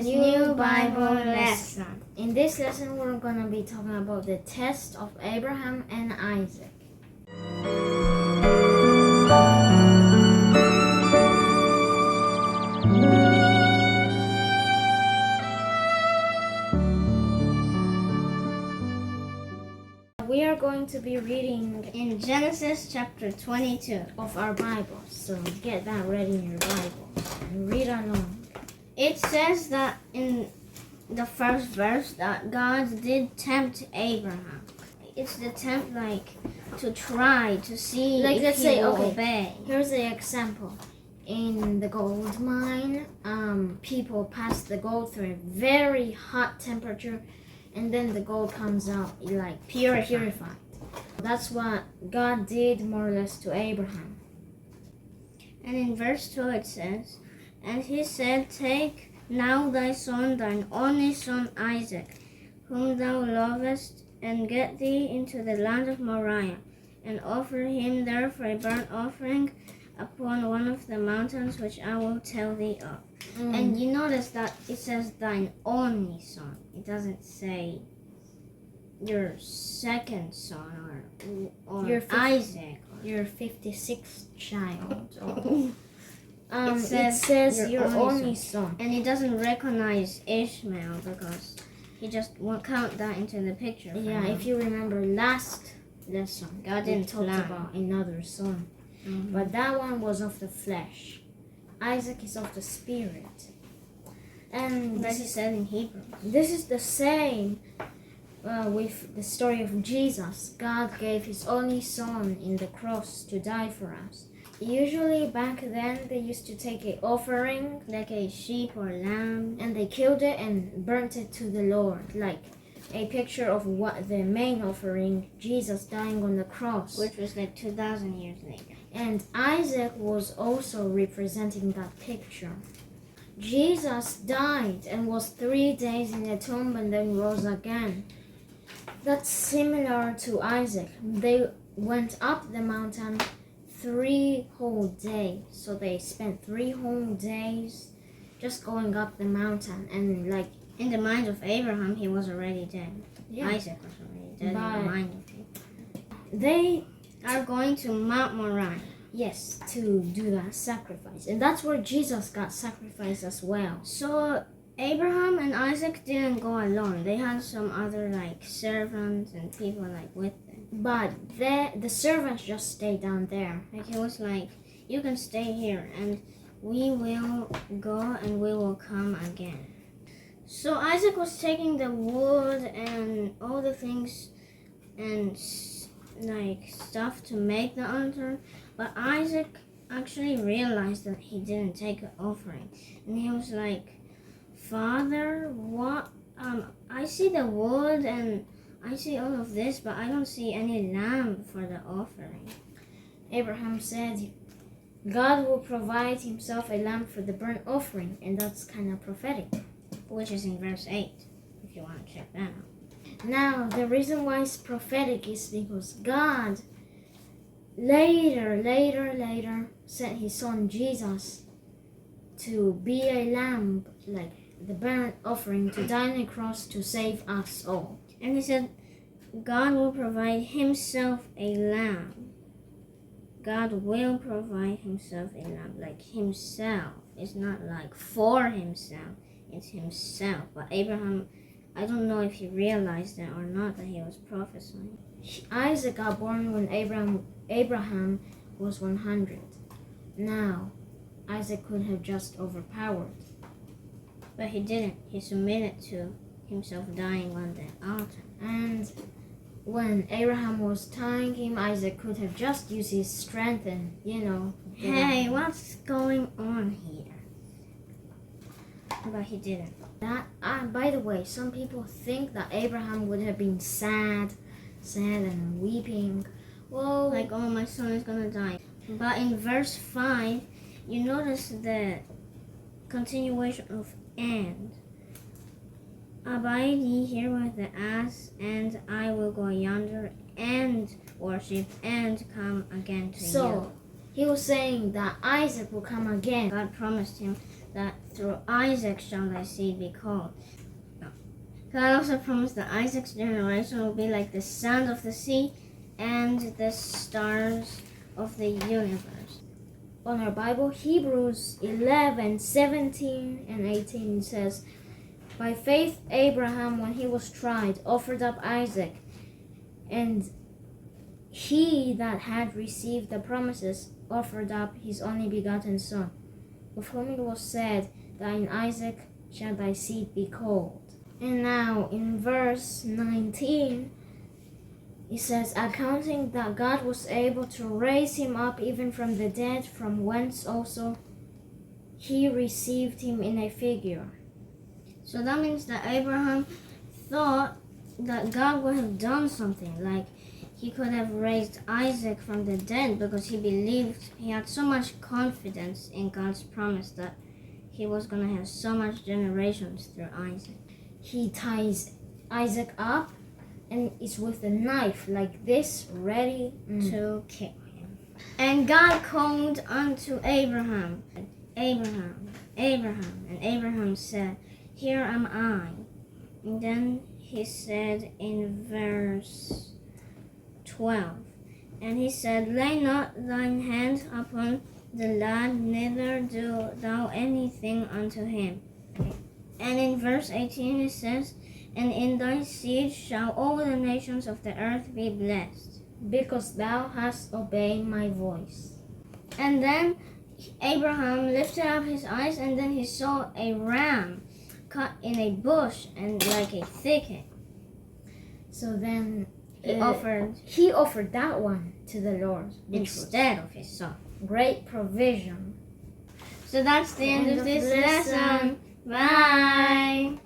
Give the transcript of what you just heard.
new Bible lesson. In this lesson, we're going to be talking about the test of Abraham and Isaac. We are going to be reading in Genesis chapter 22 of our Bible. So get that ready in your Bible and read along. It says that in the first verse that God did tempt Abraham. It's the tempt, like to try to see like, if let's he say, will okay, obey. Here's the example. In the gold mine, people pass the gold through a very hot temperature, and then the gold comes out like purified. That's what God did more or less to Abraham. And in verse 2 it says, "And he said, Take now thy son, thine only son Isaac, whom thou lovest, and get thee into the land of Moriah, and offer him there for a burnt offering upon one of the mountains which I will tell thee of." And you notice that it says thine only son. It doesn't say your second son or your Isaac. Your 56th child. It says your only son. And it doesn't recognize Ishmael because he just won't count that into the picture. Yeah, if you remember last lesson, God didn't talk plan about another son. But that one was of the flesh. Isaac is of the spirit. And this is said in Hebrew. This is the same with the story of Jesus. God gave his only son in the cross to die for us. Usually back then they used to take an offering, like a sheep or lamb, and they killed it and burnt it to the Lord, like a picture of what the main offering, Jesus dying on the cross, which was like 2,000 years later. And Isaac was also representing that picture. Jesus died and was 3 days in the tomb and then rose again. That's similar to Isaac. They went up the mountain 3 whole days. So they spent 3 whole days just going up the mountain. And like in the mind of Abraham, he was already dead. Yeah. Isaac was already dead in the mind of him. They are going to Mount Moriah. Yes, to do that sacrifice. And that's where Jesus got sacrificed as well. So Abraham and Isaac didn't go alone. They had some other like servants and people like with them. But the servants just stayed down there. Like he was like, you can stay here and we will go and we will come again. So Isaac was taking the wood and all the things and like stuff to make the altar. But Isaac actually realized that he didn't take an offering. And he was like, Father, what? I see the wood and I see all of this, but I don't see any lamb for the offering. Abraham said, God will provide himself a lamb for the burnt offering. And that's kind of prophetic. Which is in verse 8, if you want to check that out. Now, the reason why it's prophetic is because God later sent his son Jesus to be a lamb, like the burnt offering, to die on the cross to save us all. And he said, God will provide himself a lamb. God will provide himself a lamb, like himself. It's not like for himself, it's himself. But Abraham, I don't know if he realized that or not, that he was prophesying. Isaac got born when Abraham was 100. Now, Isaac could have just overpowered. But he didn't. He submitted to himself dying on the altar. And when Abraham was tying him, Isaac could have just used his strength and, Hey, what's going on here? But he didn't. By the way, some people think that Abraham would have been sad and weeping. Well, like, oh, my son is gonna die. But in verse 5, you notice the continuation of "and." Abide ye here with the ass, and I will go yonder and worship and come again to you. So he was saying that Isaac will come again. God promised him that through Isaac shall thy seed be called. God also promised that Isaac's generation will be like the sand of the sea and the stars of the universe. On our Bible, Hebrews 11:17 and 18 says, by faith Abraham, when he was tried, offered up Isaac, and he that had received the promises offered up his only begotten son, of whom it was said that in Isaac shall thy seed be called. And now in verse 19, it says, accounting that God was able to raise him up even from the dead, from whence also he received him in a figure. So that means that Abraham thought that God would have done something, like he could have raised Isaac from the dead, because he believed, he had so much confidence in God's promise that he was going to have so much generations through Isaac. He ties Isaac up and is with a knife like this, ready to kill him. And God called unto Abraham, Abraham, Abraham, and Abraham said, here am I. And then he said in verse 12, and he said, lay not thine hand upon the lad, neither do thou anything unto him. And in verse 18 it says, and in thy seed shall all the nations of the earth be blessed, because thou hast obeyed my voice. And then Abraham lifted up his eyes, and then he saw a ram cut in a bush and like a thicket. So then he offered that one to the Lord instead of his son. Great provision. So that's the end of this lesson. Bye.